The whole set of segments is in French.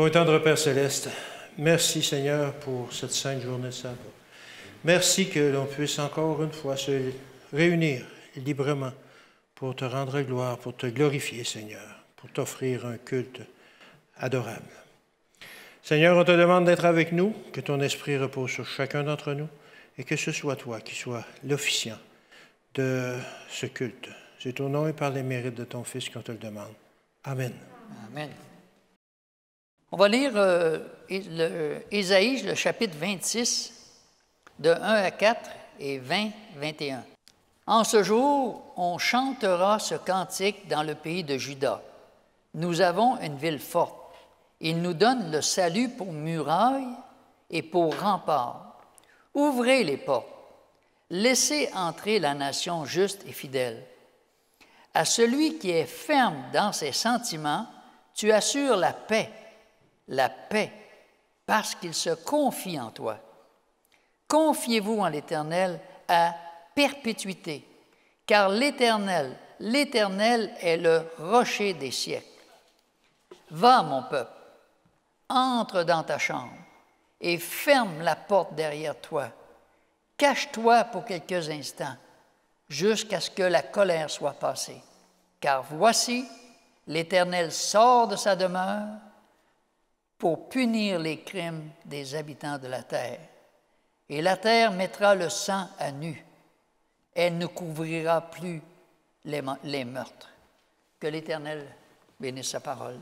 Bon et tendre Père Céleste, merci Seigneur pour cette sainte journée de sabbat. Merci que l'on puisse encore une fois se réunir librement pour te rendre gloire, pour te glorifier Seigneur, pour t'offrir un culte adorable. Seigneur, on te demande d'être avec nous, que ton esprit repose sur chacun d'entre nous et que ce soit toi qui sois l'officiant de ce culte. C'est au nom et par les mérites de ton Fils qu'on te le demande. Amen. Amen. On va lire Ésaïe, le chapitre 26, de 1 à 4 et 20, 21. En ce jour, on chantera ce cantique dans le pays de Juda. Nous avons une ville forte. Il nous donne le salut pour muraille et pour rempart. Ouvrez les portes. Laissez entrer la nation juste et fidèle. À celui qui est ferme dans ses sentiments, tu assures la paix, parce qu'il se confie en toi. Confiez-vous en l'Éternel à perpétuité, car l'Éternel est le rocher des siècles. Va, mon peuple, entre dans ta chambre et ferme la porte derrière toi. Cache-toi pour quelques instants, jusqu'à ce que la colère soit passée. Car voici, l'Éternel sort de sa demeure pour punir les crimes des habitants de la terre. Et la terre mettra le sang à nu. Elle ne couvrira plus les meurtres. Que l'Éternel bénisse sa parole.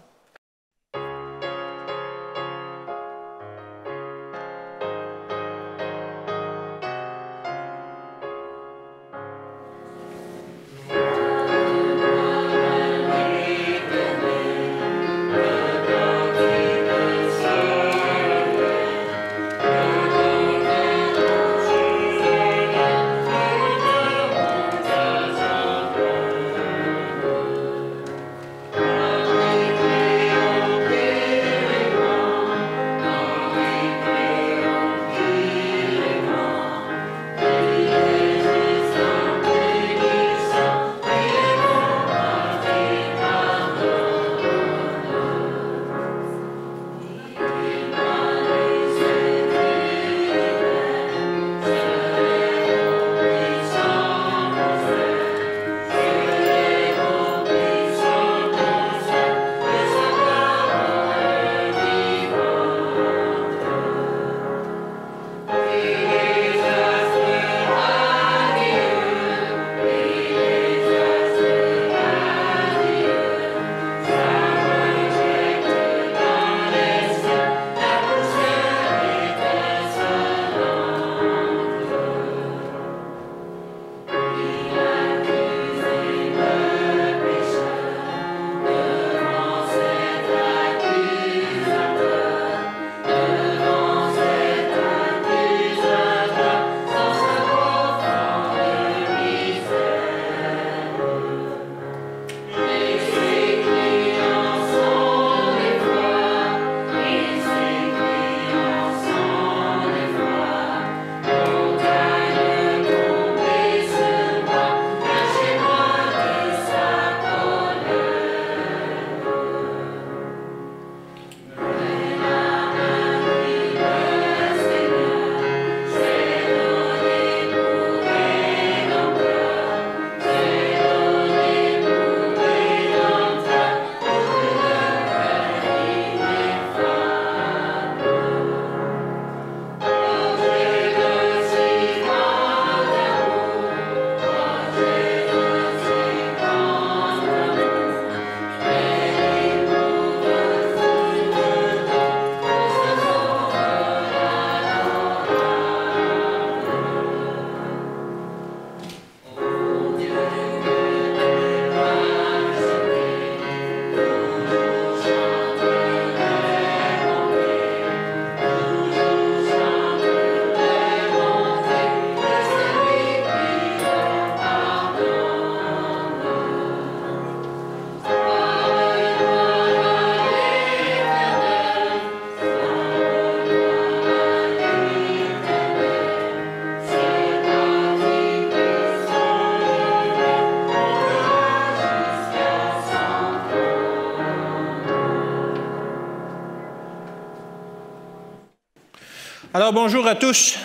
Alors, bonjour à tous.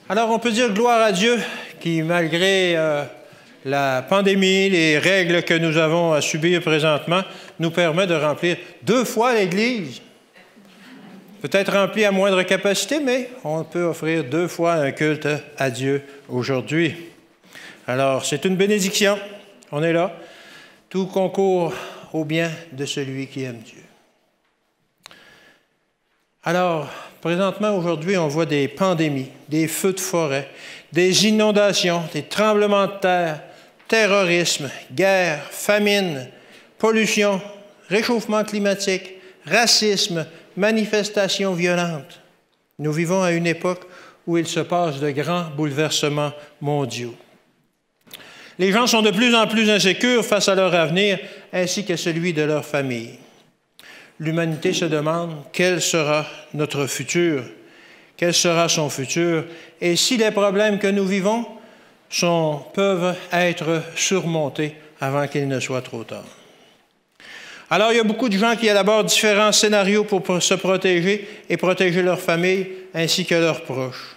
Alors, on peut dire gloire à Dieu qui, malgré la pandémie, les règles que nous avons à subir présentement, nous permet de remplir 2 fois l'Église. Peut-être remplie à moindre capacité, mais on peut offrir 2 fois un culte à Dieu aujourd'hui. Alors, c'est une bénédiction. On est là. Tout concourt au bien de celui qui aime Dieu. Alors, présentement, aujourd'hui, on voit des pandémies, des feux de forêt, des inondations, des tremblements de terre, terrorisme, guerre, famine, pollution, réchauffement climatique, racisme, manifestations violentes. Nous vivons à une époque où il se passe de grands bouleversements mondiaux. Les gens sont de plus en plus insécures face à leur avenir ainsi que celui de leur famille. L'humanité se demande quel sera notre futur, quel sera son futur, et si les problèmes que nous vivons peuvent être surmontés avant qu'il ne soit trop tard. Alors, il y a beaucoup de gens qui élaborent différents scénarios pour se protéger et protéger leur famille ainsi que leurs proches.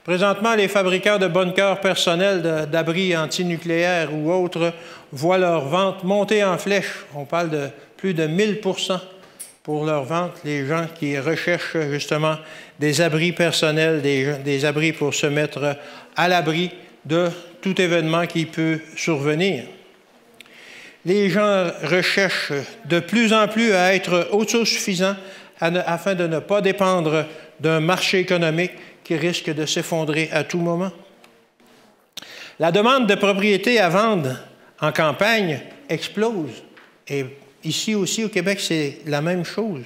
Présentement, les fabricants de bunkers personnels, d'abris antinucléaires ou autres, voient leur vente monter en flèche. On parle de plus de 1000% pour leur vente, les gens qui recherchent justement des abris personnels, des abris pour se mettre à l'abri de tout événement qui peut survenir. Les gens recherchent de plus en plus à être autosuffisants afin de ne pas dépendre d'un marché économique qui risque de s'effondrer à tout moment. La demande de propriétés à vendre en campagne explose. Et ici aussi au Québec, c'est la même chose.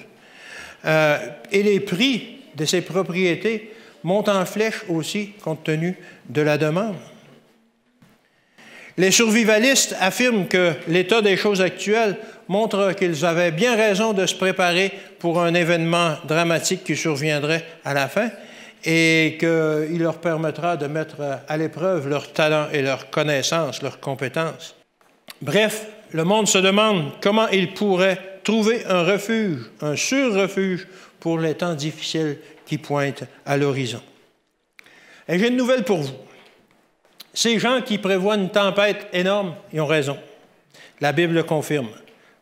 Et les prix de ces propriétés montent en flèche aussi compte tenu de la demande. Les survivalistes affirment que l'état des choses actuelles montre qu'ils avaient bien raison de se préparer pour un événement dramatique qui surviendrait à la fin et qu'il leur permettra de mettre à l'épreuve leurs talents et leurs connaissances, leurs compétences. Bref, le monde se demande comment il pourrait trouver un refuge, un sûr-refuge pour les temps difficiles qui pointent à l'horizon. Et j'ai une nouvelle pour vous. Ces gens qui prévoient une tempête énorme, ils ont raison. La Bible le confirme.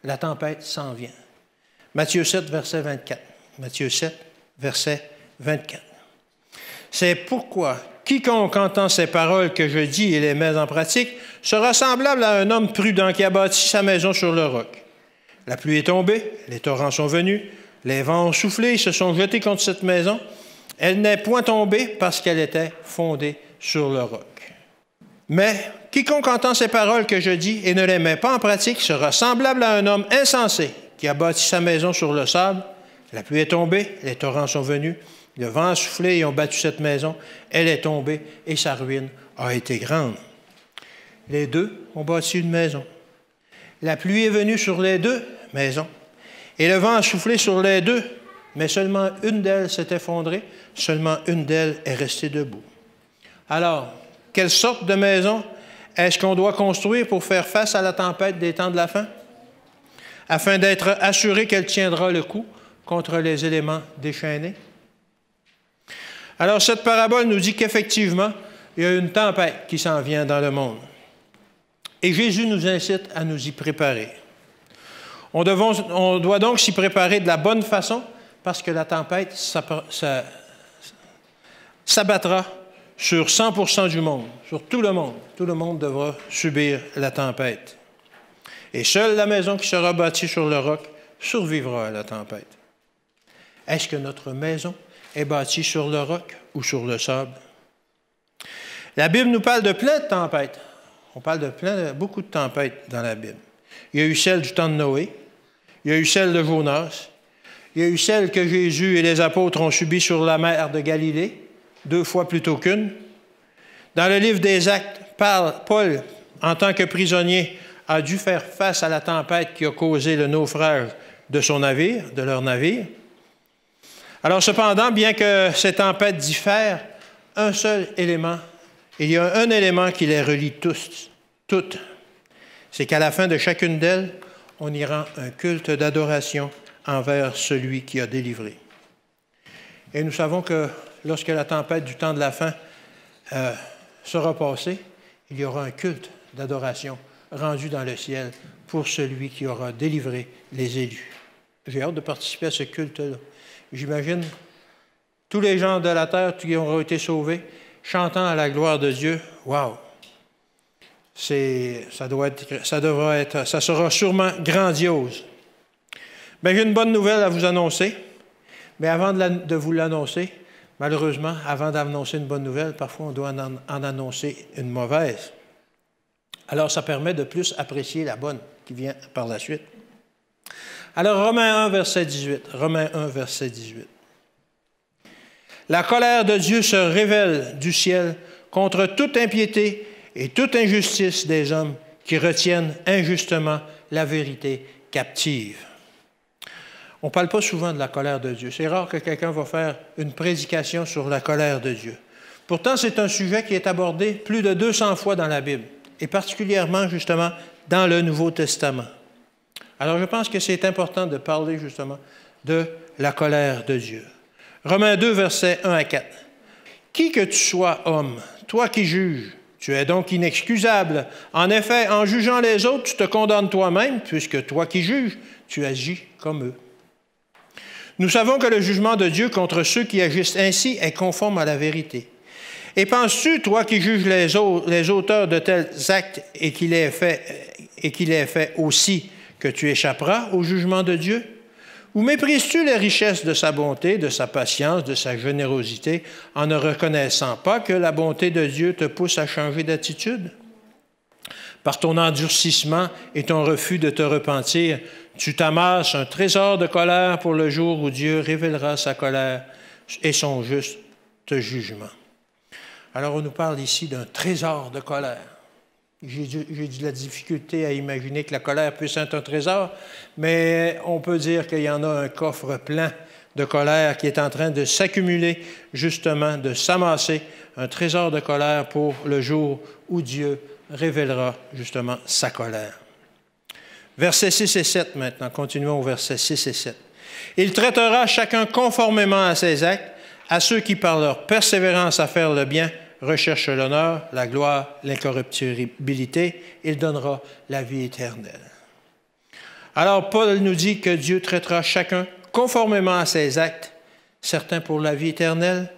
La tempête s'en vient. Matthieu 7, verset 24. Matthieu 7, verset 24. C'est pourquoi quiconque entend ces paroles que je dis et les met en pratique sera semblable à un homme prudent qui a bâti sa maison sur le roc. La pluie est tombée, les torrents sont venus, les vents ont soufflé et se sont jetés contre cette maison. Elle n'est point tombée parce qu'elle était fondée sur le roc. Mais quiconque entend ces paroles que je dis et ne les met pas en pratique sera semblable à un homme insensé qui a bâti sa maison sur le sable. La pluie est tombée, les torrents sont venus, le vent a soufflé et ont battu cette maison. Elle est tombée et sa ruine a été grande. Les deux ont bâti une maison. La pluie est venue sur les deux maisons et le vent a soufflé sur les deux, mais seulement une d'elles s'est effondrée, seulement une d'elles est restée debout. Alors, quelle sorte de maison est-ce qu'on doit construire pour faire face à la tempête des temps de la fin, afin d'être assuré qu'elle tiendra le coup contre les éléments déchaînés? Alors, cette parabole nous dit qu'effectivement, il y a une tempête qui s'en vient dans le monde. Et Jésus nous incite à nous y préparer. On doit donc s'y préparer de la bonne façon parce que la tempête s'abattra sur 100% du monde, sur tout le monde. Tout le monde devra subir la tempête. Et seule la maison qui sera bâtie sur le roc survivra à la tempête. Est-ce que notre maison est bâtie sur le roc ou sur le sable? La Bible nous parle de plein de tempêtes. On parle de beaucoup de tempêtes dans la Bible. Il y a eu celle du temps de Noé, il y a eu celle de Jonas, il y a eu celle que Jésus et les apôtres ont subie sur la mer de Galilée, 2 fois plutôt qu'une. Dans le livre des Actes, Paul, en tant que prisonnier, a dû faire face à la tempête qui a causé le naufrage de son navire, de leur navire. Alors cependant, bien que ces tempêtes diffèrent, un seul élément, il y a un élément qui les relie toutes. C'est qu'à la fin de chacune d'elles, on y rend un culte d'adoration envers celui qui a délivré. Et nous savons que lorsque la tempête du temps de la fin sera passée, il y aura un culte d'adoration rendu dans le ciel pour celui qui aura délivré les élus. J'ai hâte de participer à ce culte-là. J'imagine tous les gens de la terre qui auront été sauvés chantant à la gloire de Dieu. Wow! Ça sera sûrement grandiose. Bien, j'ai une bonne nouvelle à vous annoncer, mais avant de vous l'annoncer, malheureusement, avant d'annoncer une bonne nouvelle, parfois on doit en annoncer une mauvaise. Alors, ça permet de plus apprécier la bonne qui vient par la suite. Alors, Romains 1, verset 18. Romains 1, verset 18. La colère de Dieu se révèle du ciel contre toute impiété et toute injustice des hommes qui retiennent injustement la vérité captive. On ne parle pas souvent de la colère de Dieu. C'est rare que quelqu'un va faire une prédication sur la colère de Dieu. Pourtant, c'est un sujet qui est abordé plus de 200 fois dans la Bible, et particulièrement, justement, dans le Nouveau Testament. Alors, je pense que c'est important de parler, justement, de la colère de Dieu. Romains 2, versets 1 à 4. « Qui que tu sois, homme, toi qui juges, tu es donc inexcusable. En effet, en jugeant les autres, tu te condamnes toi-même, puisque toi qui juges, tu agis comme eux. Nous savons que le jugement de Dieu contre ceux qui agissent ainsi est conforme à la vérité. Et penses-tu, toi qui juges les auteurs de tels actes et qu'il ait fait aussi, que tu échapperas au jugement de Dieu? Ou méprises-tu les richesses de sa bonté, de sa patience, de sa générosité, en ne reconnaissant pas que la bonté de Dieu te pousse à changer d'attitude? Par ton endurcissement et ton refus de te repentir, tu t'amasses un trésor de colère pour le jour où Dieu révélera sa colère et son juste jugement. Alors, on nous parle ici d'un trésor de colère. J'ai de la difficulté à imaginer que la colère puisse être un trésor, mais on peut dire qu'il y en a un coffre plein de colère qui est en train de s'accumuler, justement, de s'amasser, un trésor de colère pour le jour où Dieu révélera, justement, sa colère. Versets 6 et 7 maintenant, continuons au verset 6 et 7. « Il traitera chacun conformément à ses actes, à ceux qui, par leur persévérance à faire le bien, recherchent l'honneur, la gloire, l'incorruptibilité, il donnera la vie éternelle. » Alors, Paul nous dit que Dieu traitera chacun conformément à ses actes, certains pour la vie éternelle,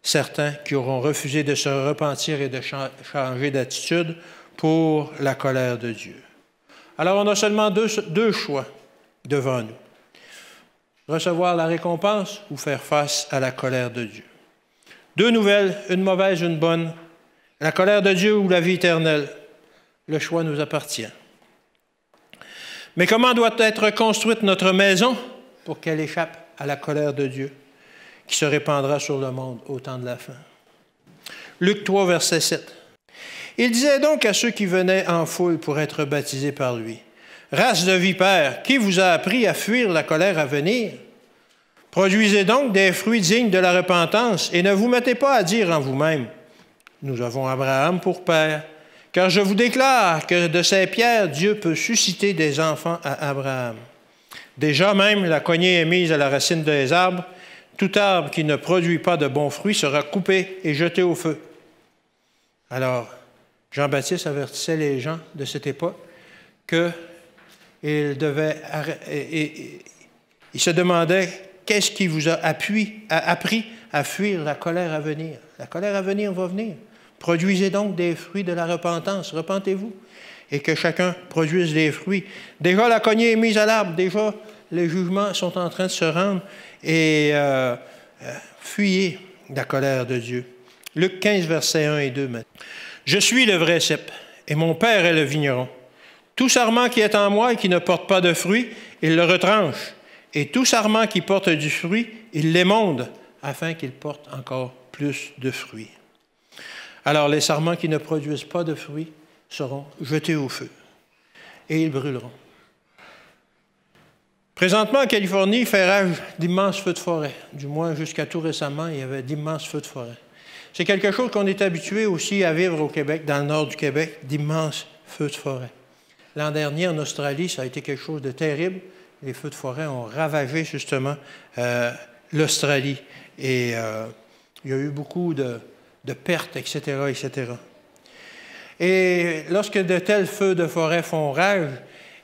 certains qui auront refusé de se repentir et de changer d'attitude pour la colère de Dieu. Alors, on a seulement deux choix devant nous. Recevoir la récompense ou faire face à la colère de Dieu. Deux nouvelles, une mauvaise, une bonne. La colère de Dieu ou la vie éternelle. Le choix nous appartient. Mais comment doit être construite notre maison pour qu'elle échappe à la colère de Dieu qui se répandra sur le monde au temps de la fin? Luc 3, verset 7. Il disait donc à ceux qui venaient en foule pour être baptisés par lui, « Race de vipères, qui vous a appris à fuir la colère à venir? Produisez donc des fruits dignes de la repentance et ne vous mettez pas à dire en vous-même, « Nous avons Abraham pour père. » Car je vous déclare que de ces pierres, Dieu peut susciter des enfants à Abraham. Déjà même, la cognée est mise à la racine des arbres. Tout arbre qui ne produit pas de bons fruits sera coupé et jeté au feu. Alors, Jean-Baptiste avertissait les gens de cette époque qu'il se demandait qu'est-ce qui vous a appris à fuir la colère à venir. La colère à venir va venir. Produisez donc des fruits de la repentance. Repentez-vous. Et que chacun produise des fruits. Déjà, la cognée est mise à l'arbre. Déjà, les jugements sont en train de se rendre. Et fuyez la colère de Dieu. Luc 15, versets 1 et 2. Je suis le vrai cep, et mon Père est le vigneron. Tout sarment qui est en moi et qui ne porte pas de fruit, il le retranche. Et tout sarment qui porte du fruit, il l'émonde, afin qu'il porte encore plus de fruits. Alors les sarments qui ne produisent pas de fruits seront jetés au feu, et ils brûleront. Présentement, en Californie, il fait rage d'immenses feux de forêt. Du moins, jusqu'à tout récemment, il y avait d'immenses feux de forêt. C'est quelque chose qu'on est habitué aussi à vivre au Québec, dans le nord du Québec, d'immenses feux de forêt. L'an dernier, en Australie, ça a été quelque chose de terrible. Les feux de forêt ont ravagé justement l'Australie. Et il y a eu beaucoup de pertes, etc., etc. Et lorsque de tels feux de forêt font rage,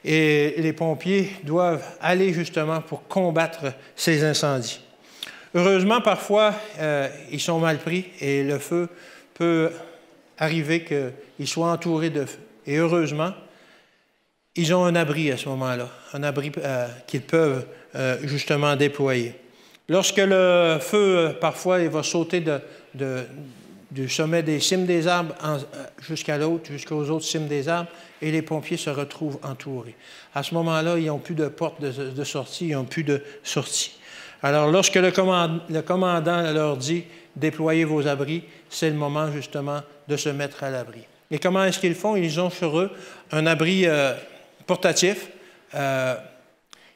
et les pompiers doivent aller justement pour combattre ces incendies. Heureusement, parfois, ils sont mal pris et le feu peut arriver qu'ils soient entourés de feu. Et heureusement, ils ont un abri à ce moment-là, un abri qu'ils peuvent justement déployer. Lorsque le feu, parfois, il va sauter du sommet des cimes des arbres jusqu'à l'autre, jusqu'aux autres cimes des arbres, et les pompiers se retrouvent entourés. À ce moment-là, ils n'ont plus de porte de sortie, ils n'ont plus de sortie. Alors, lorsque le commandant leur dit « déployez vos abris », c'est le moment justement de se mettre à l'abri. Et comment est-ce qu'ils font? Ils ont sur eux un abri portatif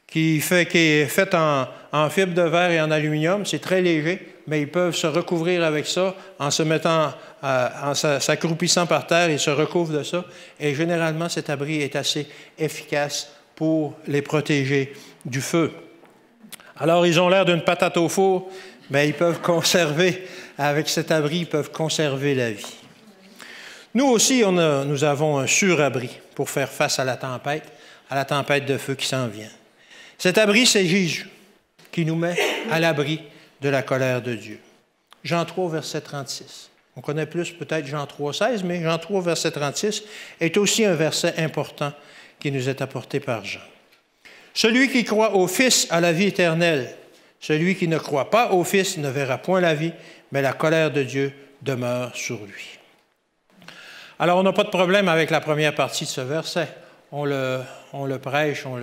qui est fait en fibre de verre et en aluminium. C'est très léger, mais ils peuvent se recouvrir avec ça en se mettant, en s'accroupissant par terre, ils se recouvrent de ça. Et généralement, cet abri est assez efficace pour les protéger du feu. Alors, ils ont l'air d'une patate au four, mais ils peuvent conserver, avec cet abri, ils peuvent conserver la vie. Nous aussi, nous avons un surabri pour faire face à la tempête de feu qui s'en vient. Cet abri, c'est Jésus qui nous met à l'abri de la colère de Dieu. Jean 3, verset 36. On connaît plus peut-être Jean 3, 16, mais Jean 3, verset 36 est aussi un verset important qui nous est apporté par Jean. Celui qui croit au Fils a la vie éternelle. Celui qui ne croit pas au Fils ne verra point la vie, mais la colère de Dieu demeure sur lui. Alors, on n'a pas de problème avec la première partie de ce verset. On le prêche, on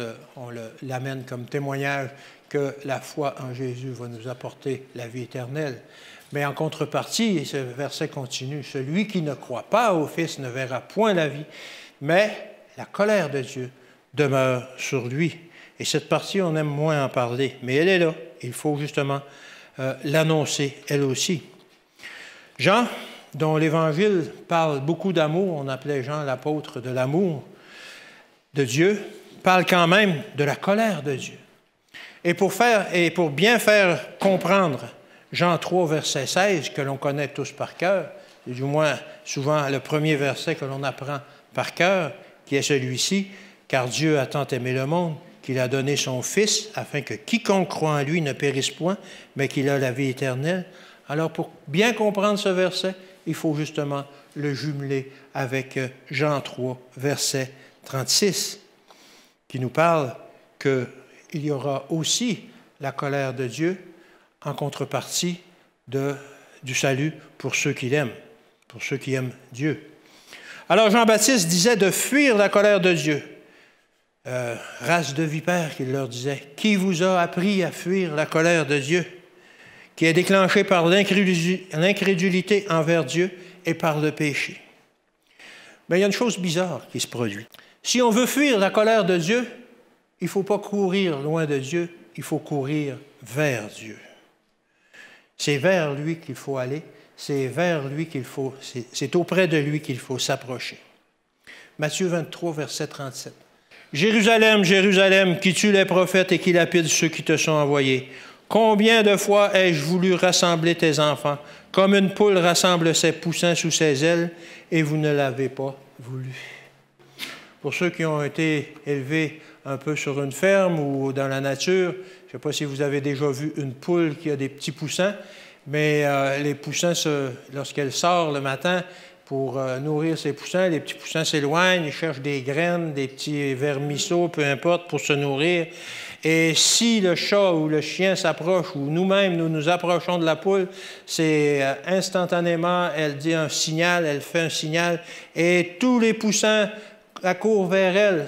l'amène comme témoignage que la foi en Jésus va nous apporter la vie éternelle. Mais en contrepartie, ce verset continue, « Celui qui ne croit pas au Fils ne verra point la vie, mais la colère de Dieu demeure sur lui. » Et cette partie, on aime moins en parler, mais elle est là. Il faut justement l'annoncer, elle aussi. Jean, dont l'Évangile parle beaucoup d'amour, on appelait Jean l'apôtre de l'amour de Dieu, parle quand même de la colère de Dieu. Et pour bien faire comprendre Jean 3, verset 16, que l'on connaît tous par cœur, et du moins souvent le premier verset que l'on apprend par cœur, qui est celui-ci, « Car Dieu a tant aimé le monde, qu'il a donné son Fils, afin que quiconque croit en lui ne périsse point, mais qu'il a la vie éternelle. » Alors, pour bien comprendre ce verset, il faut justement le jumeler avec Jean 3, verset 36, qui nous parle qu'il y aura aussi la colère de Dieu en contrepartie du salut pour ceux qui l'aiment, pour ceux qui aiment Dieu. Alors, Jean-Baptiste disait de fuir la colère de Dieu. Race de vipères, qu'il leur disait, qui vous a appris à fuir la colère de Dieu, qui est déclenchée par l'incrédulité envers Dieu et par le péché. Mais il y a une chose bizarre qui se produit. Si on veut fuir la colère de Dieu, il ne faut pas courir loin de Dieu, il faut courir vers Dieu. C'est vers lui qu'il faut aller, c'est auprès de lui qu'il faut s'approcher. Matthieu 23, verset 37. Jérusalem, Jérusalem, qui tue les prophètes et qui lapide ceux qui te sont envoyés. Combien de fois ai-je voulu rassembler tes enfants, comme une poule rassemble ses poussins sous ses ailes, et vous ne l'avez pas voulu. Pour ceux qui ont été élevés un peu sur une ferme ou dans la nature, je ne sais pas si vous avez déjà vu une poule qui a des petits poussins, mais les poussins, lorsqu'elle sort le matin, pour nourrir ses poussins, les petits poussins s'éloignent, ils cherchent des graines, des petits vermisseaux, peu importe, pour se nourrir. Et si le chat ou le chien s'approche, ou nous-mêmes, nous nous approchons de la poule, c'est instantanément, elle dit un signal, elle fait un signal, et tous les poussins accourent vers elle,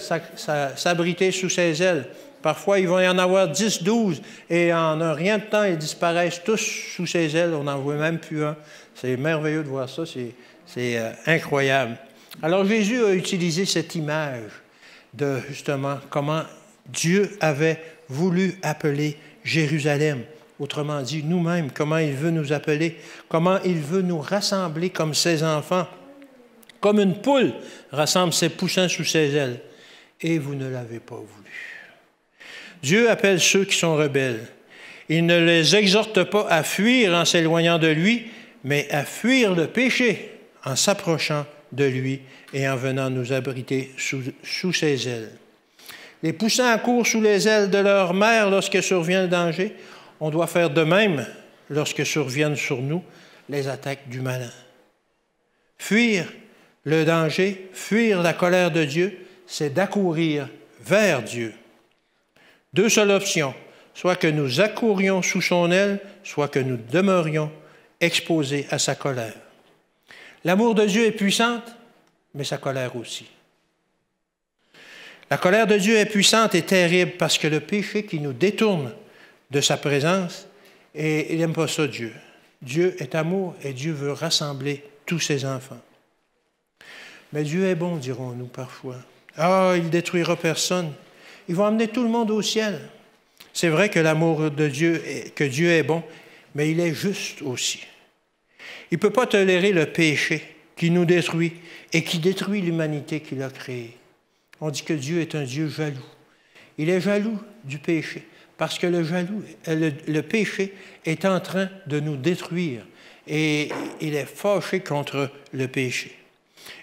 s'abriter sous ses ailes. Parfois, il va y en avoir 10, 12, et en un rien de temps, ils disparaissent tous sous ses ailes. On n'en voit même plus un. C'est merveilleux de voir ça, c'est incroyable. Alors, Jésus a utilisé cette image de, justement, comment Dieu avait voulu appeler Jérusalem. Autrement dit, nous-mêmes, comment il veut nous appeler, comment il veut nous rassembler comme ses enfants. Comme une poule rassemble ses poussins sous ses ailes. Et vous ne l'avez pas voulu. Dieu appelle ceux qui sont rebelles. Il ne les exhorte pas à fuir en s'éloignant de lui, mais à fuir le péché en s'approchant de lui et en venant nous abriter sous ses ailes. Les poussant à court sous les ailes de leur mère lorsque survient le danger, on doit faire de même lorsque surviennent sur nous les attaques du malin. Fuir le danger, fuir la colère de Dieu, c'est d'accourir vers Dieu. Deux seules options, soit que nous accourions sous son aile, soit que nous demeurions exposés à sa colère. L'amour de Dieu est puissante, mais sa colère aussi. La colère de Dieu est puissante et terrible parce que le péché qui nous détourne de sa présence, et il n'aime pas ça, Dieu. Dieu est amour et Dieu veut rassembler tous ses enfants. Mais Dieu est bon, dirons-nous parfois. Ah, il ne détruira personne. Il va emmener tout le monde au ciel. C'est vrai que l'amour de Dieu, que Dieu est bon, mais il est juste aussi. Il ne peut pas tolérer le péché qui nous détruit et qui détruit l'humanité qu'il a créée. On dit que Dieu est un Dieu jaloux. Il est jaloux du péché parce que le péché est en train de nous détruire et il est fâché contre le péché.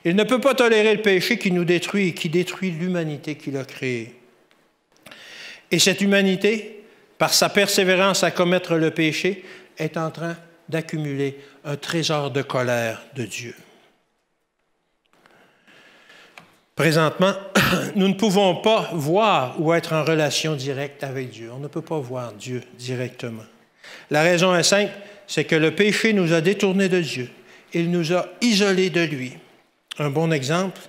Il ne peut pas tolérer le péché qui nous détruit et qui détruit l'humanité qu'il a créée. Et cette humanité, par sa persévérance à commettre le péché, est en train d'accumuler un trésor de colère de Dieu. Présentement, nous ne pouvons pas voir ou être en relation directe avec Dieu. On ne peut pas voir Dieu directement. La raison est simple, c'est que le péché nous a détournés de Dieu. Il nous a isolés de lui. Un bon exemple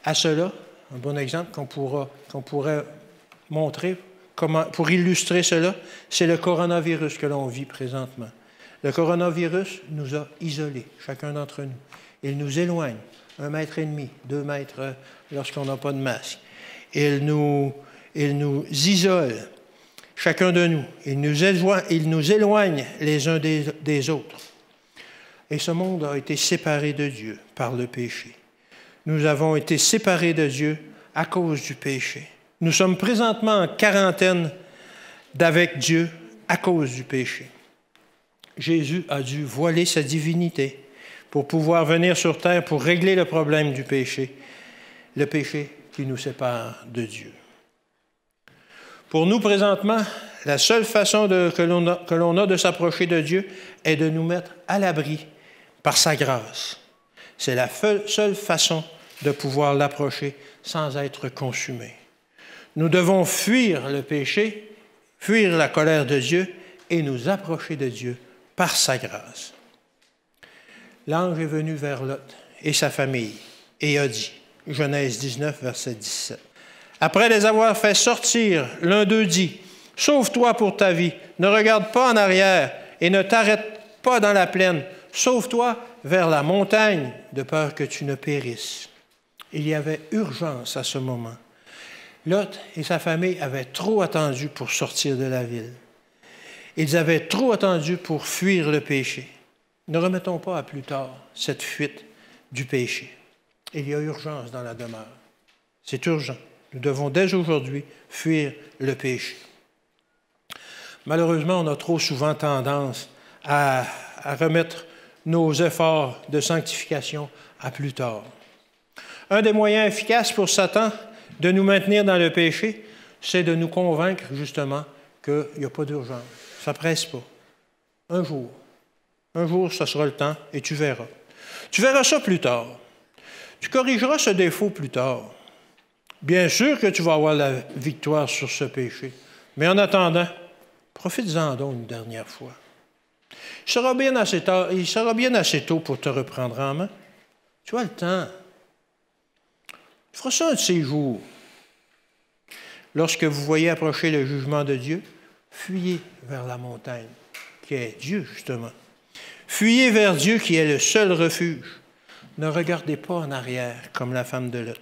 à cela, un bon exemple qu'on pourrait montrer pour illustrer cela, c'est le coronavirus que l'on vit présentement. Le coronavirus nous a isolés, chacun d'entre nous. Il nous éloigne 1,5 mètre, 2 mètres lorsqu'on n'a pas de masque. Il nous isole, chacun de nous. Il nous éloigne les uns des autres. Et ce monde a été séparé de Dieu par le péché. Nous avons été séparés de Dieu à cause du péché. Nous sommes présentement en quarantaine d'avec Dieu à cause du péché. Jésus a dû voiler sa divinité pour pouvoir venir sur terre pour régler le problème du péché, le péché qui nous sépare de Dieu. Pour nous, présentement, la seule façon que l'on a de s'approcher de Dieu est de nous mettre à l'abri par sa grâce. C'est la seule façon de pouvoir l'approcher sans être consumé. Nous devons fuir le péché, fuir la colère de Dieu et nous approcher de Dieu par sa grâce. L'ange est venu vers Lot et sa famille et a dit, Genèse 19, verset 17, « Après les avoir fait sortir, l'un d'eux dit, « Sauve-toi pour ta vie, ne regarde pas en arrière et ne t'arrête pas dans la plaine, sauve-toi vers la montagne, de peur que tu ne périsses. » Il y avait urgence à ce moment. Lot et sa famille avaient trop attendu pour sortir de la ville. Ils avaient trop attendu pour fuir le péché. Ne remettons pas à plus tard cette fuite du péché. Il y a urgence dans la demeure. C'est urgent. Nous devons dès aujourd'hui fuir le péché. Malheureusement, on a trop souvent tendance à remettre nos efforts de sanctification à plus tard. Un des moyens efficaces pour Satan de nous maintenir dans le péché, c'est de nous convaincre justement qu'il n'y a pas d'urgence. Ça ne presse pas. Un jour, ça sera le temps et tu verras. Tu verras ça plus tard. Tu corrigeras ce défaut plus tard. Bien sûr que tu vas avoir la victoire sur ce péché, mais en attendant, profite-en donc une dernière fois. Il sera bien assez tôt pour te reprendre en main. Tu as le temps. Tu feras ça un de ces jours. Lorsque vous voyez approcher le jugement de Dieu, fuyez vers la montagne, qui est Dieu, justement. Fuyez vers Dieu, qui est le seul refuge. Ne regardez pas en arrière, comme la femme de Lot.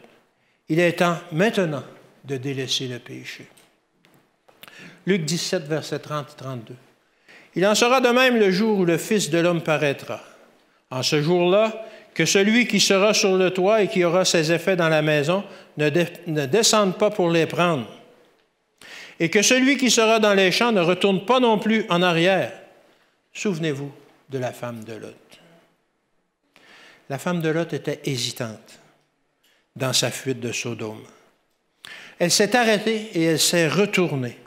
Il est temps, maintenant, de délaisser le péché. Luc 17, versets 30 et 32. Il en sera de même le jour où le Fils de l'homme paraîtra. En ce jour-là, que celui qui sera sur le toit et qui aura ses effets dans la maison ne descende pas pour les prendre. et que celui qui sera dans les champs ne retourne pas non plus en arrière. Souvenez-vous de la femme de Lot. La femme de Lot était hésitante dans sa fuite de Sodome. Elle s'est arrêtée et elle s'est retournée.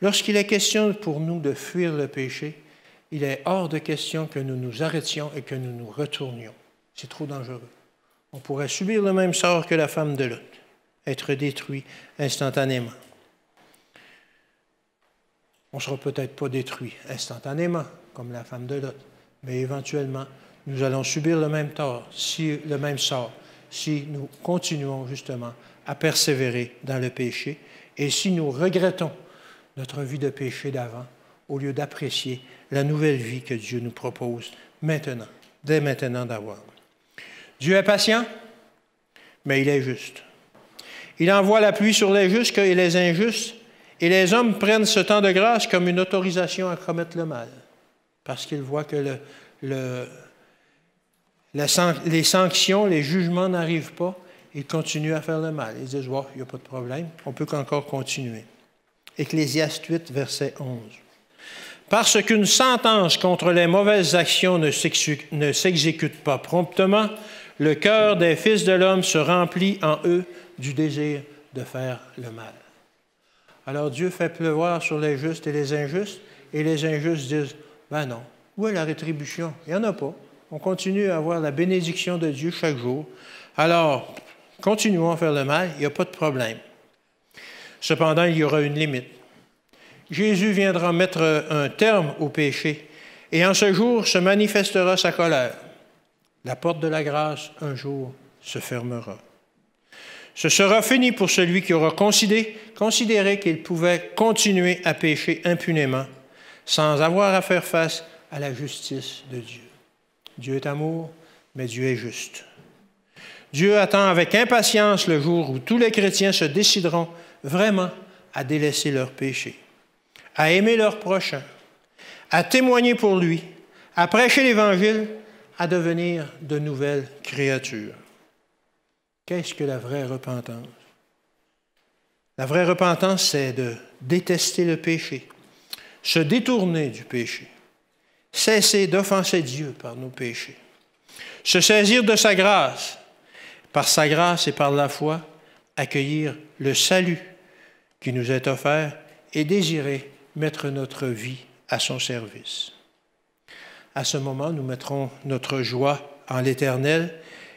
Lorsqu'il est question pour nous de fuir le péché, il est hors de question que nous nous arrêtions et que nous nous retournions. C'est trop dangereux. On pourrait subir le même sort que la femme de Lot, être détruit instantanément. On ne sera peut-être pas détruit instantanément, comme la femme de Lot, mais éventuellement, nous allons subir le même sort, si nous continuons justement à persévérer dans le péché et si nous regrettons notre vie de péché d'avant au lieu d'apprécier la nouvelle vie que Dieu nous propose maintenant, dès maintenant d'avoir. Dieu est patient, mais il est juste. Il envoie la pluie sur les justes et les injustes, et les hommes prennent ce temps de grâce comme une autorisation à commettre le mal, parce qu'ils voient que les sanctions, les jugements n'arrivent pas, ils continuent à faire le mal. Ils disent, oh, il n'y a pas de problème, on peut encore continuer. Ecclésiaste 8, verset 11. Parce qu'une sentence contre les mauvaises actions ne s'exécute pas promptement, le cœur des fils de l'homme se remplit en eux du désir de faire le mal. Alors Dieu fait pleuvoir sur les justes et les injustes disent, ben non, où est la rétribution? Il n'y en a pas. On continue à avoir la bénédiction de Dieu chaque jour. Alors, continuons à faire le mal, il n'y a pas de problème. Cependant, il y aura une limite. Jésus viendra mettre un terme au péché, et en ce jour se manifestera sa colère. La porte de la grâce, un jour, se fermera. Ce sera fini pour celui qui aura considéré qu'il pouvait continuer à pécher impunément, sans avoir à faire face à la justice de Dieu. Dieu est amour, mais Dieu est juste. Dieu attend avec impatience le jour où tous les chrétiens se décideront vraiment à délaisser leurs péchés, à aimer leur prochain, à témoigner pour lui, à prêcher l'Évangile, à devenir de nouvelles créatures. Qu'est-ce que la vraie repentance? La vraie repentance, c'est de détester le péché, se détourner du péché, cesser d'offenser Dieu par nos péchés, se saisir de sa grâce, par sa grâce et par la foi, accueillir le salut qui nous est offert et désirer mettre notre vie à son service. À ce moment, nous mettrons notre joie en l'Éternel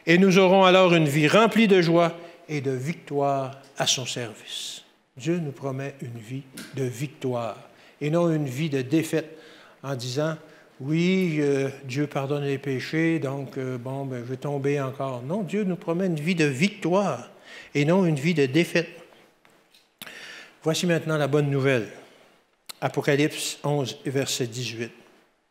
et nous aurons alors une vie remplie de joie et de victoire à son service. Dieu nous promet une vie de victoire et non une vie de défaite en disant « Oui, Dieu pardonne les péchés, donc je vais tomber encore. » Non, Dieu nous promet une vie de victoire et non une vie de défaite. Voici maintenant la bonne nouvelle. Apocalypse 11, verset 18.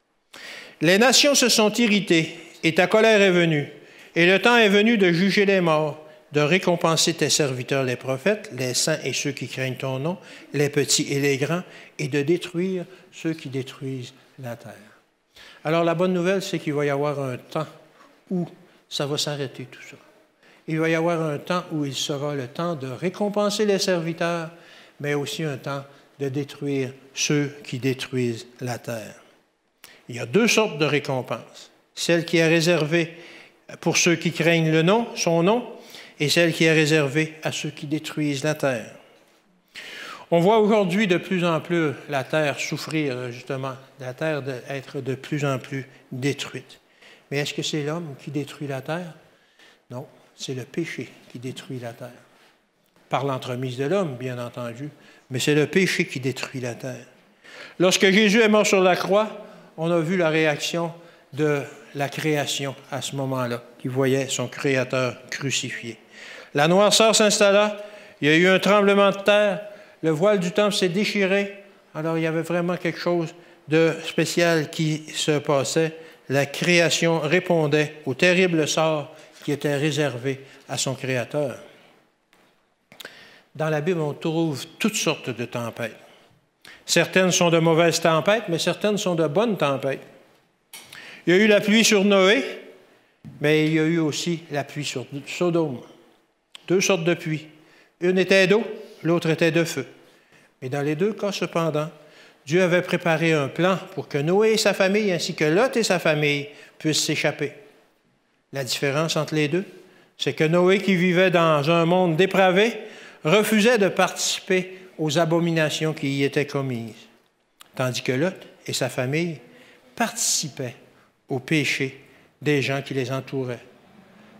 « Les nations se sont irritées et ta colère est venue, et le temps est venu de juger les morts, de récompenser tes serviteurs les prophètes, les saints et ceux qui craignent ton nom, les petits et les grands, et de détruire ceux qui détruisent la terre. » Alors la bonne nouvelle, c'est qu'il va y avoir un temps où ça va s'arrêter tout ça. Il va y avoir un temps où il sera le temps de récompenser les serviteurs, mais aussi un temps de détruire ceux qui détruisent la terre. Il y a deux sortes de récompenses. Celle qui est réservée pour ceux qui craignent le nom, son nom, et celle qui est réservée à ceux qui détruisent la terre. On voit aujourd'hui de plus en plus la terre souffrir, justement, la terre être de plus en plus détruite. Mais est-ce que c'est l'homme qui détruit la terre? Non, c'est le péché qui détruit la terre. Par l'entremise de l'homme, bien entendu, mais c'est le péché qui détruit la terre. Lorsque Jésus est mort sur la croix, on a vu la réaction de la création à ce moment-là, qui voyait son Créateur crucifié. La noirceur s'installa, il y a eu un tremblement de terre, le voile du temple s'est déchiré, alors il y avait vraiment quelque chose de spécial qui se passait. La création répondait au terrible sort qui était réservé à son Créateur. Dans la Bible, on trouve toutes sortes de tempêtes. Certaines sont de mauvaises tempêtes, mais certaines sont de bonnes tempêtes. Il y a eu la pluie sur Noé, mais il y a eu aussi la pluie sur Sodome. Deux sortes de pluie. Une était d'eau, l'autre était de feu. Mais dans les deux cas, cependant, Dieu avait préparé un plan pour que Noé et sa famille, ainsi que Lot et sa famille, puissent s'échapper. La différence entre les deux, c'est que Noé, qui vivait dans un monde dépravé, refusait de participer aux abominations qui y étaient commises, tandis que Lot et sa famille participaient au péché des gens qui les entouraient.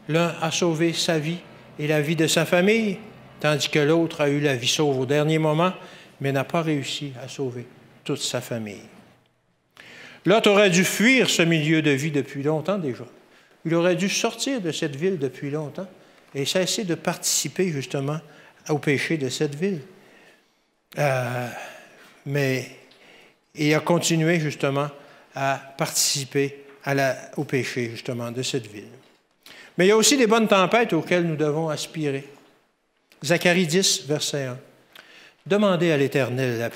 L'un a sauvé sa vie et la vie de sa famille, tandis que l'autre a eu la vie sauve au dernier moment, mais n'a pas réussi à sauver toute sa famille. Lot aurait dû fuir ce milieu de vie depuis longtemps déjà. Il aurait dû sortir de cette ville depuis longtemps et cesser de participer justement au péché de cette ville. Mais il a continué justement à participer au péché justement de cette ville. Mais il y a aussi des bonnes tempêtes auxquelles nous devons aspirer. Zacharie 10, verset 1. Demandez à l'Éternel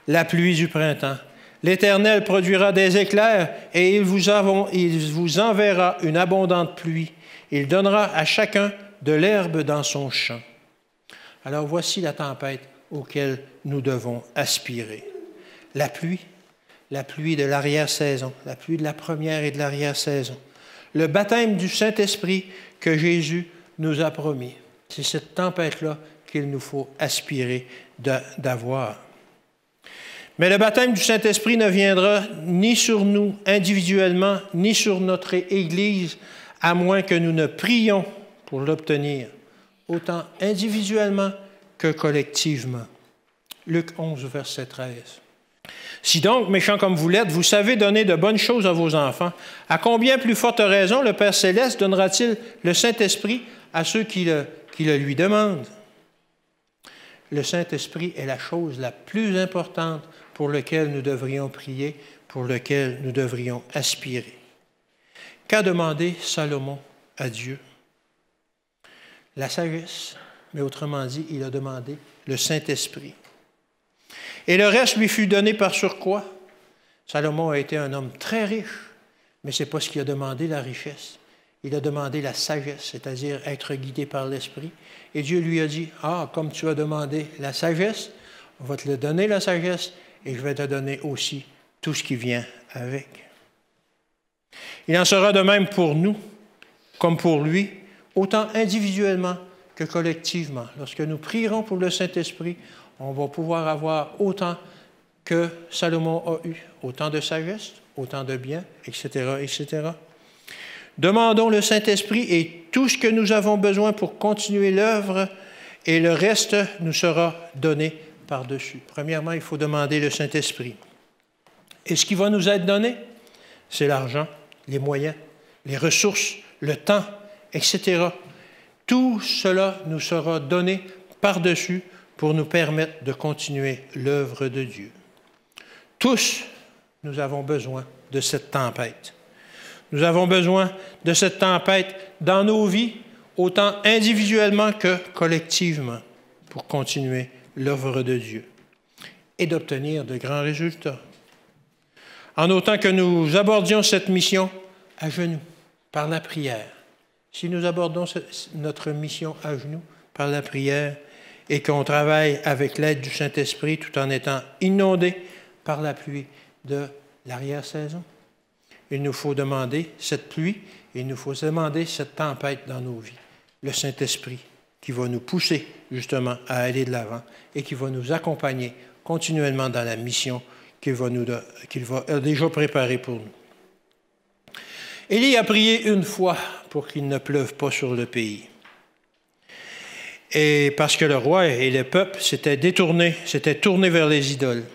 la pluie du printemps. L'Éternel produira des éclairs et il vous enverra une abondante pluie. Il donnera à chacun de l'herbe dans son champ. Alors voici la tempête auquel nous devons aspirer. La pluie de l'arrière-saison, la pluie de la première et de l'arrière-saison. Le baptême du Saint-Esprit que Jésus nous a promis. C'est cette tempête-là qu'il nous faut aspirer d'avoir. Mais le baptême du Saint-Esprit ne viendra ni sur nous individuellement, ni sur notre Église, à moins que nous ne prions pour l'obtenir, autant individuellement que collectivement. Luc 11, verset 13. Si donc, méchants comme vous l'êtes, vous savez donner de bonnes choses à vos enfants, à combien plus forte raison le Père Céleste donnera-t-il le Saint-Esprit à ceux qui le lui demandent? Le Saint-Esprit est la chose la plus importante pour laquelle nous devrions prier, pour laquelle nous devrions aspirer. Qu'a demandé Salomon à Dieu? La sagesse, mais autrement dit, il a demandé le Saint-Esprit. Et le reste lui fut donné par surcroît. Salomon a été un homme très riche, mais ce n'est pas ce qu'il a demandé, la richesse. Il a demandé la sagesse, c'est-à-dire être guidé par l'Esprit. Et Dieu lui a dit, « Ah, comme tu as demandé la sagesse, on va te donner la sagesse et je vais te donner aussi tout ce qui vient avec. » Il en sera de même pour nous, comme pour lui, autant individuellement que collectivement. Lorsque nous prierons pour le Saint-Esprit, on va pouvoir avoir autant que Salomon a eu, autant de sagesse, autant de bien, etc., etc. Demandons le Saint-Esprit et tout ce que nous avons besoin pour continuer l'œuvre, et le reste nous sera donné par-dessus. Premièrement, il faut demander le Saint-Esprit. Et ce qui va nous être donné, c'est l'argent, les moyens, les ressources, le temps, etc. Tout cela nous sera donné par-dessus pour nous permettre de continuer l'œuvre de Dieu. Tous, nous avons besoin de cette tempête. Nous avons besoin de cette tempête dans nos vies, autant individuellement que collectivement, pour continuer l'œuvre de Dieu et d'obtenir de grands résultats. En autant que nous abordions cette mission à genoux, par la prière. Si nous abordons notre mission à genoux, par la prière, et qu'on travaille avec l'aide du Saint-Esprit tout en étant inondés par la pluie de l'arrière-saison, il nous faut demander cette pluie, et il nous faut demander cette tempête dans nos vies. Le Saint-Esprit qui va nous pousser justement à aller de l'avant et qui va nous accompagner continuellement dans la mission qu'il va déjà préparer pour nous. Élie a prié une fois pour qu'il ne pleuve pas sur le pays. Et parce que le roi et le peuple s'étaient tournés vers les idoles.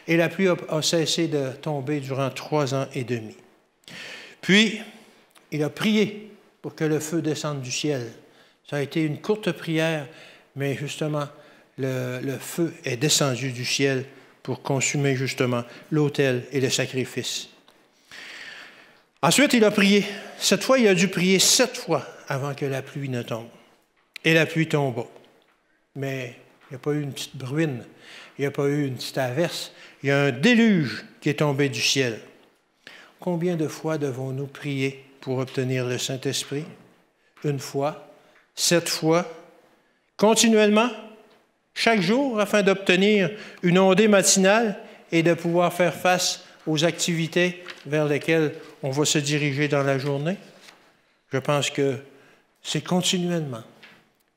Et la pluie a cessé de tomber durant 3 ans et demi. Puis, il a prié pour que le feu descende du ciel. Ça a été une courte prière, mais justement, le feu est descendu du ciel pour consumer justement l'autel et le sacrifice. Ensuite, il a prié. Cette fois, il a dû prier 7 fois avant que la pluie ne tombe. Et la pluie tomba. Mais il n'y a pas eu une petite bruine, il n'y a pas eu une petite averse, il y a un déluge qui est tombé du ciel. Combien de fois devons-nous prier pour obtenir le Saint-Esprit? 1 fois, 7 fois, continuellement? chaque jour afin d'obtenir une ondée matinale et de pouvoir faire face aux activités vers lesquelles on va se diriger dans la journée? Je pense que c'est continuellement.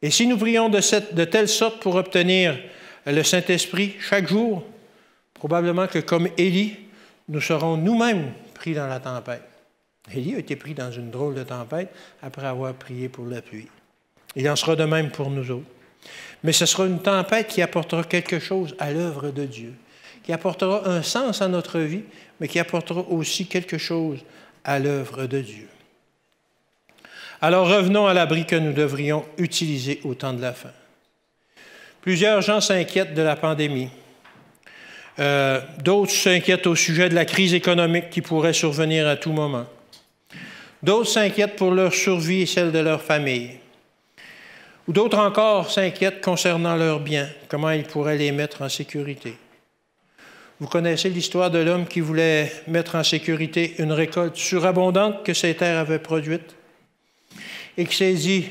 Et si nous prions de telle sorte pour obtenir le Saint-Esprit chaque jour, probablement que comme Élie, nous serons nous-mêmes pris dans la tempête. Élie a été pris dans une drôle de tempête après avoir prié pour la pluie. Il en sera de même pour nous autres. Mais ce sera une tempête qui apportera quelque chose à l'œuvre de Dieu, qui apportera un sens à notre vie, mais qui apportera aussi quelque chose à l'œuvre de Dieu. Alors revenons à l'abri que nous devrions utiliser au temps de la fin. Plusieurs gens s'inquiètent de la pandémie. D'autres s'inquiètent au sujet de la crise économique qui pourrait survenir à tout moment. D'autres s'inquiètent pour leur survie et celle de leur famille. Ou d'autres encore s'inquiètent concernant leurs biens, comment ils pourraient les mettre en sécurité. Vous connaissez l'histoire de l'homme qui voulait mettre en sécurité une récolte surabondante que ses terres avaient produite et qui s'est dit,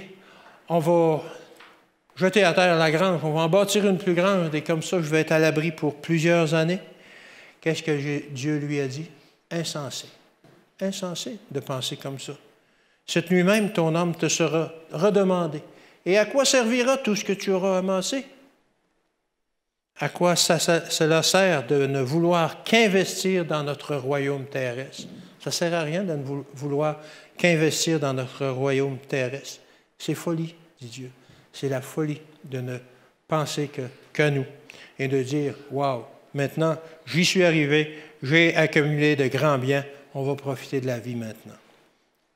on va jeter à terre la grange, on va en bâtir une plus grande et comme ça je vais être à l'abri pour plusieurs années. Qu'est-ce que Dieu lui a dit? Insensé. Insensé de penser comme ça. Cette nuit même, ton âme te sera redemandée. Et à quoi servira tout ce que tu auras amassé? À quoi cela sert de ne vouloir qu'investir dans notre royaume terrestre? Ça ne sert à rien de ne vouloir qu'investir dans notre royaume terrestre. C'est folie, dit Dieu. C'est la folie de ne penser qu'à nous et de dire, « Wow, maintenant, j'y suis arrivé, j'ai accumulé de grands biens, on va profiter de la vie maintenant. »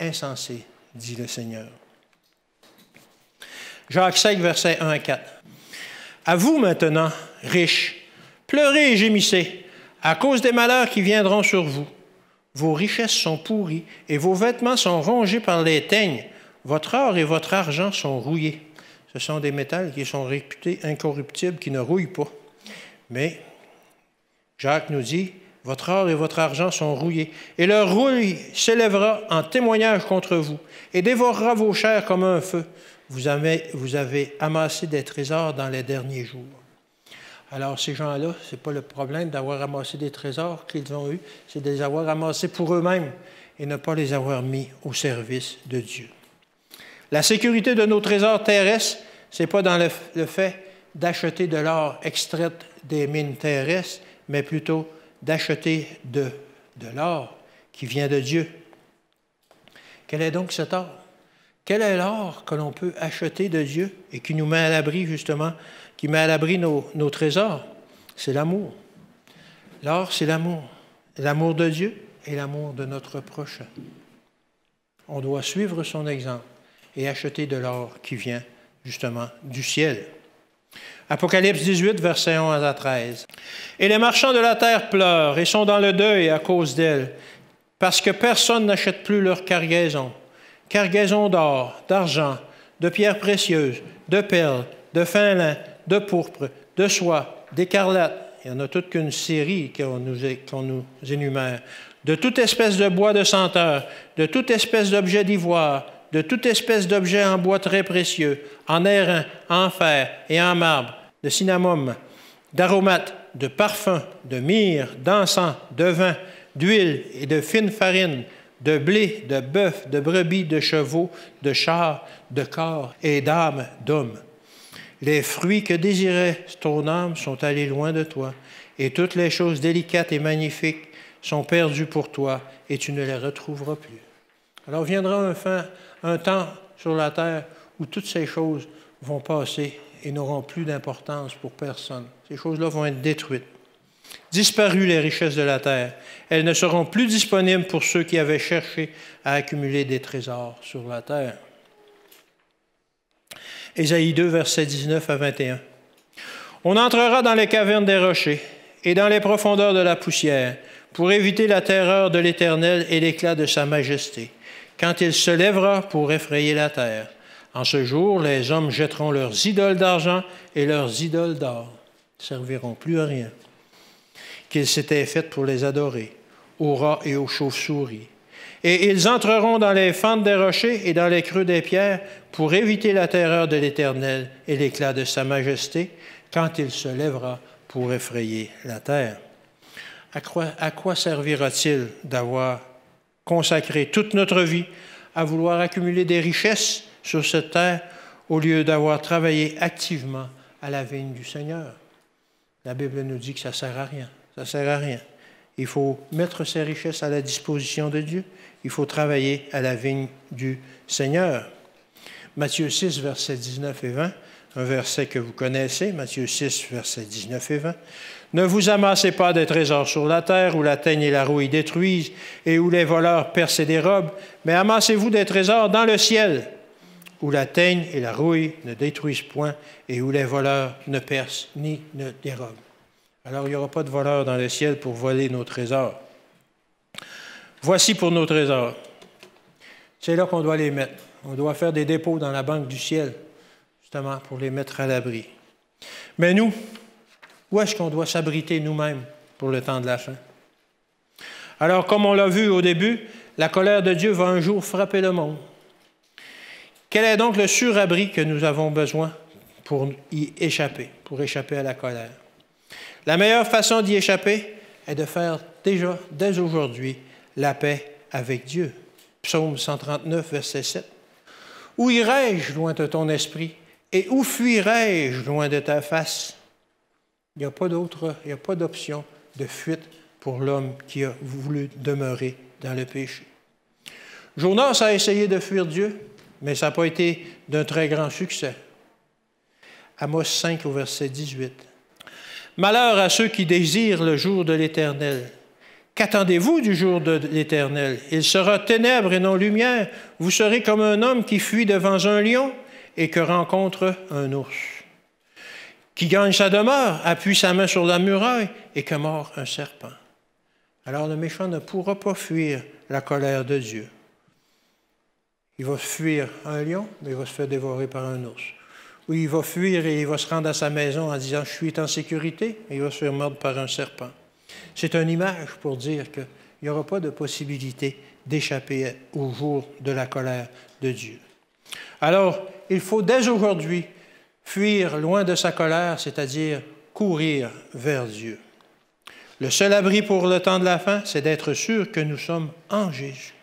Insensé, dit le Seigneur. Jacques 5, versets 1 à 4. « À vous maintenant, riches, pleurez et gémissez à cause des malheurs qui viendront sur vous. Vos richesses sont pourries et vos vêtements sont rongés par les teignes. Votre or et votre argent sont rouillés. » Ce sont des métals qui sont réputés incorruptibles, qui ne rouillent pas. Mais Jacques nous dit, « Votre or et votre argent sont rouillés, et leur rouille s'élèvera en témoignage contre vous, et dévorera vos chairs comme un feu. Vous avez amassé des trésors dans les derniers jours. » Alors, ces gens-là, ce n'est pas le problème d'avoir amassé des trésors qu'ils ont eus, c'est de les avoir amassés pour eux-mêmes et ne pas les avoir mis au service de Dieu. La sécurité de nos trésors terrestres, ce n'est pas dans le fait d'acheter de l'or extrait des mines terrestres, mais plutôt d'acheter de l'or qui vient de Dieu. Quel est donc cet or? Quel est l'or que l'on peut acheter de Dieu et qui nous met à l'abri, justement, qui met à l'abri nos trésors? C'est l'amour. L'or, c'est l'amour. L'amour de Dieu et l'amour de notre prochain. On doit suivre son exemple et acheter de l'or qui vient, justement, du ciel. Apocalypse 18, versets 11 à 13. « Et les marchands de la terre pleurent et sont dans le deuil à cause d'elle, parce que personne n'achète plus leur cargaison. Cargaison d'or, d'argent, de pierres précieuses, de perles, de fin lin, de pourpre, de soie, d'écarlate. » Il y en a toute qu'une série qu'on nous énumère. « De toute espèce de bois de senteur, de toute espèce d'objet d'ivoire, de toute espèce d'objet en bois très précieux, en airain, en fer et en marbre, de cinnamome, d'aromates, de parfums, de myrrhe, d'encens, de vin, d'huile et de fine farine, de blé, de bœuf, de brebis, de chevaux, de chars, de corps et d'âmes d'hommes. Les fruits que désirait ton âme sont allés loin de toi, et toutes les choses délicates et magnifiques sont perdues pour toi, et tu ne les retrouveras plus. » Alors viendra un temps sur la terre où toutes ces choses vont passer et n'auront plus d'importance pour personne. Ces choses-là vont être détruites. Disparues les richesses de la terre, elles ne seront plus disponibles pour ceux qui avaient cherché à accumuler des trésors sur la terre. Ésaïe 2, versets 19 à 21. « On entrera dans les cavernes des rochers et dans les profondeurs de la poussière pour éviter la terreur de l'Éternel et l'éclat de sa majesté, quand il se lèvera pour effrayer la terre. En ce jour, les hommes jetteront leurs idoles d'argent et leurs idoles d'or, ne serviront plus à rien, qu'ils s'étaient faites pour les adorer, aux rats et aux chauves-souris. Et ils entreront dans les fentes des rochers et dans les creux des pierres pour éviter la terreur de l'Éternel et l'éclat de sa majesté, quand il se lèvera pour effrayer la terre. À quoi servira-t-il d'avoir consacré toute notre vie à vouloir accumuler des richesses sur cette terre au lieu d'avoir travaillé activement à la vigne du Seigneur? La Bible nous dit que ça ne sert à rien. Ça ne sert à rien. Il faut mettre ses richesses à la disposition de Dieu. Il faut travailler à la vigne du Seigneur. Matthieu 6, versets 19 et 20, un verset que vous connaissez, Matthieu 6, versets 19 et 20. « Ne vous amassez pas des trésors sur la terre où la teigne et la rouille détruisent et où les voleurs percent et dérobent, mais amassez-vous des trésors dans le ciel où la teigne et la rouille ne détruisent point et où les voleurs ne percent ni ne dérobent. » Alors, il n'y aura pas de voleurs dans le ciel pour voler nos trésors. Voici pour nos trésors. C'est là qu'on doit les mettre. On doit faire des dépôts dans la banque du ciel, justement, pour les mettre à l'abri. Mais nous, où est-ce qu'on doit s'abriter nous-mêmes pour le temps de la fin? Alors, comme on l'a vu au début, la colère de Dieu va un jour frapper le monde. Quel est donc le surabri que nous avons besoin pour y échapper, pour échapper à la colère? La meilleure façon d'y échapper est de faire déjà, dès aujourd'hui, la paix avec Dieu. Psaume 139, verset 7. « Où irai-je loin de ton esprit, et où fuirai-je loin de ta face? » Il n'y a pas d'option de fuite pour l'homme qui a voulu demeurer dans le péché. Jonas a essayé de fuir Dieu, mais ça n'a pas été d'un très grand succès. Amos 5, au verset 18. « Malheur à ceux qui désirent le jour de l'Éternel. Qu'attendez-vous du jour de l'Éternel? Il sera ténèbres et non lumière. Vous serez comme un homme qui fuit devant un lion et que rencontre un ours. Qui gagne sa demeure, appuie sa main sur la muraille et que mord un serpent. » Alors le méchant ne pourra pas fuir la colère de Dieu. Il va fuir un lion, mais il va se faire dévorer par un ours. Ou il va fuir et il va se rendre à sa maison en disant « Je suis en sécurité » et il va se faire mordre par un serpent. C'est une image pour dire qu'il n'y aura pas de possibilité d'échapper au jour de la colère de Dieu. Alors, il faut dès aujourd'hui fuir loin de sa colère, c'est-à-dire courir vers Dieu. Le seul abri pour le temps de la fin, c'est d'être sûr que nous sommes en Jésus.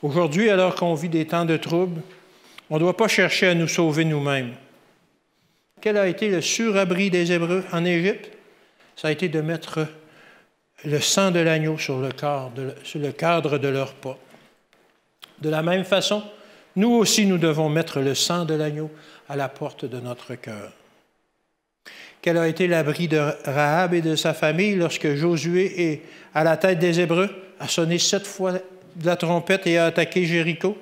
Aujourd'hui, alors qu'on vit des temps de troubles, on ne doit pas chercher à nous sauver nous-mêmes. Quel a été le surabri des Hébreux en Égypte? Ça a été de mettre le sang de l'agneau sur le cadre de leur pas. De la même façon, nous aussi, nous devons mettre le sang de l'agneau à la porte de notre cœur. Quel a été l'abri de Rahab et de sa famille lorsque Josué est à la tête des Hébreux, a sonné 7 fois de la trompette et a attaqué Jéricho?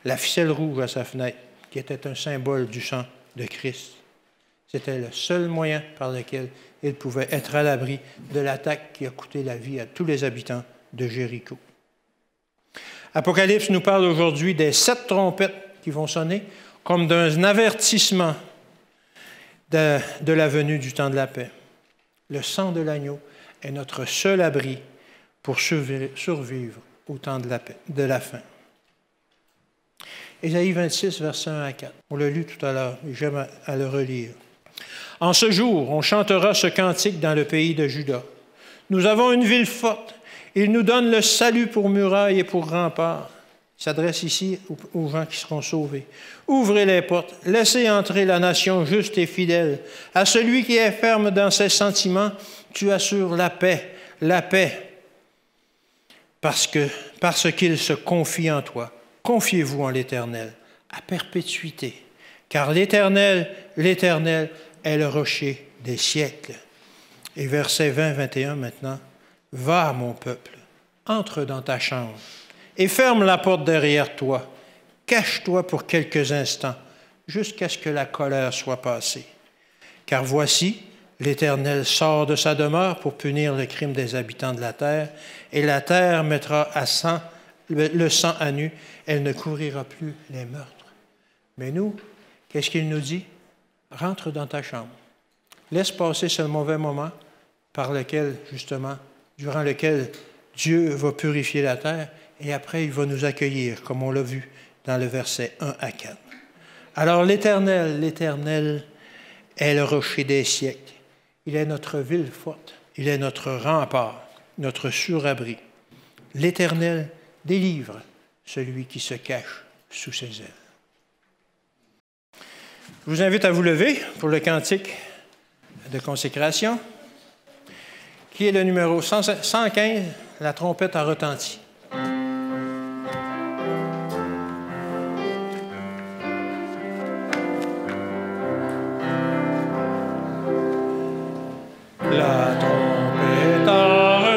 La ficelle rouge à sa fenêtre, qui était un symbole du sang de Christ. C'était le seul moyen par lequel il pouvait être à l'abri de l'attaque qui a coûté la vie à tous les habitants de Jéricho. Apocalypse nous parle aujourd'hui des 7 trompettes qui vont sonner comme d'un avertissement de la venue du temps de la paix. Le sang de l'agneau est notre seul abri pour survivre au temps de la fin. Ésaïe 26, versets 1 à 4. On l'a lu tout à l'heure, et j'aime à le relire. « En ce jour, on chantera ce cantique dans le pays de Juda. Nous avons une ville forte. Il nous donne le salut pour muraille et pour rempart. » Il s'adresse ici aux gens qui seront sauvés. « Ouvrez les portes, laissez entrer la nation juste et fidèle. À celui qui est ferme dans ses sentiments, tu assures la paix, parce qu'il se confie en toi. Confiez-vous en l'Éternel, à perpétuité, car l'Éternel est le rocher des siècles. » Et versets 20-21 maintenant. « Va, mon peuple, entre dans ta chambre et ferme la porte derrière toi. Cache-toi pour quelques instants, jusqu'à ce que la colère soit passée. Car voici, l'Éternel sort de sa demeure pour punir le crime des habitants de la terre, et la terre mettra le sang à nu, elle ne couvrira plus les meurtres. » Mais nous, qu'est-ce qu'il nous dit? Rentre dans ta chambre. Laisse passer ce mauvais moment durant lequel Dieu va purifier la terre, et après il va nous accueillir, comme on l'a vu dans le verset 1 à 4. Alors l'Éternel est le rocher des siècles. Il est notre ville forte. Il est notre rempart, notre surabri. L'Éternel délivre celui qui se cache sous ses ailes. Je vous invite à vous lever pour le cantique de consécration, qui est le numéro 115, la trompette a retenti. La trompette a retenti.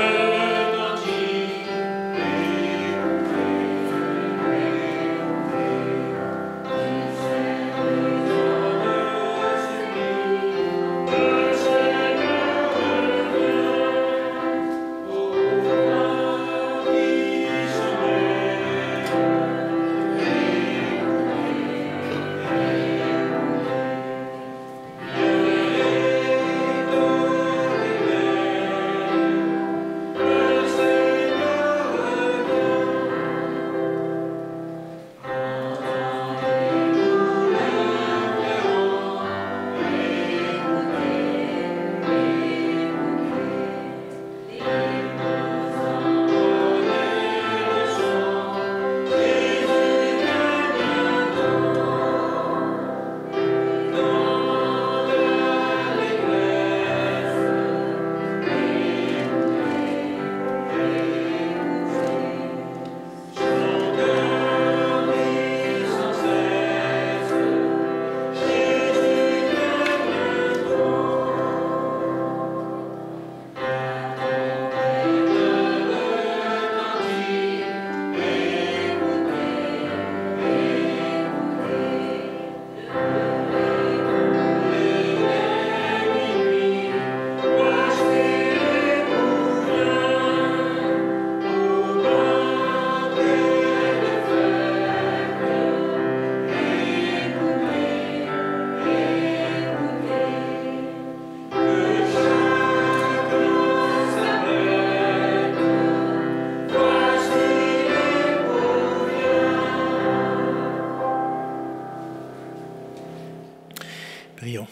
Prions.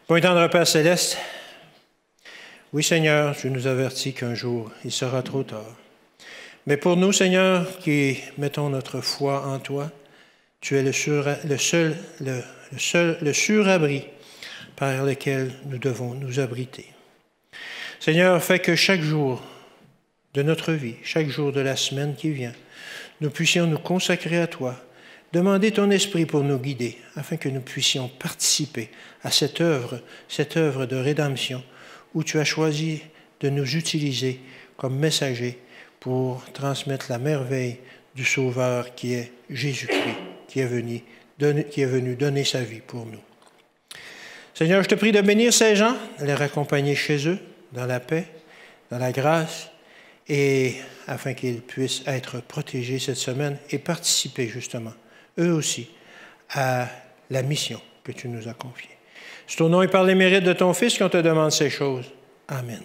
Bon tendre Père céleste, oui Seigneur, tu nous avertis qu'un jour il sera trop tard. Mais pour nous, Seigneur, qui mettons notre foi en toi, tu es le surabri par lequel nous devons nous abriter. Seigneur, fais que chaque jour de notre vie, chaque jour de la semaine qui vient, nous puissions nous consacrer à toi, demander ton esprit pour nous guider, afin que nous puissions participer à cette œuvre de rédemption, où tu as choisi de nous utiliser comme messagers pour transmettre la merveille du Sauveur qui est Jésus-Christ, qui est venu donner sa vie pour nous. Seigneur, je te prie de bénir ces gens, de les raccompagner chez eux, dans la paix, dans la grâce, et afin qu'ils puissent être protégés cette semaine et participer justement, eux aussi, à la mission que tu nous as confiée. C'est au nom et par les mérites de ton Fils qu'on te demande ces choses. Amen.